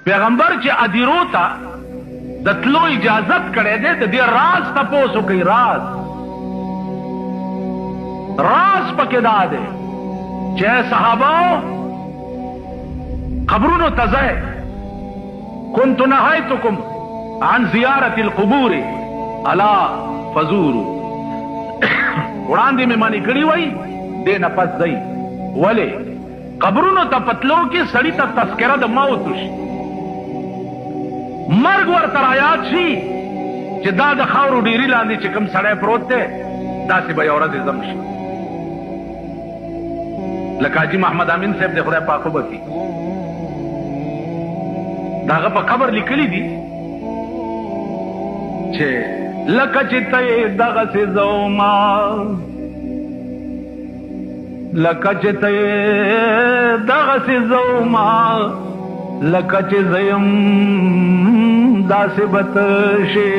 پیغمبر چې ادیرو ته د تلو اجازت کړی دی د دې راز تپوس وکړئ. راز پکې دا دی چې صحابه قبرونو ته ځئ. كنت نهيتكم عن زيارة القبور الا فزوروا. وړاندې مې معنی کړی وای دې نه پس ځئ. ولې قبرونو ته پتلو کې سړی ته تذکره د موت وشي، مرګ ورته رایاد شي چې دا د خاورو ډیري لاندې چې کوم سړی پروت دی داسې به یو ورځ ضم شي. لکه حاجي محمد امین صاحب د خدای پاک وبخي د هغه په قبر لیکلي دي چې لکه چې ته دغسې زوما، لکه چې ته دغسې زوما، لکه چې زه یم داسې به ته شې.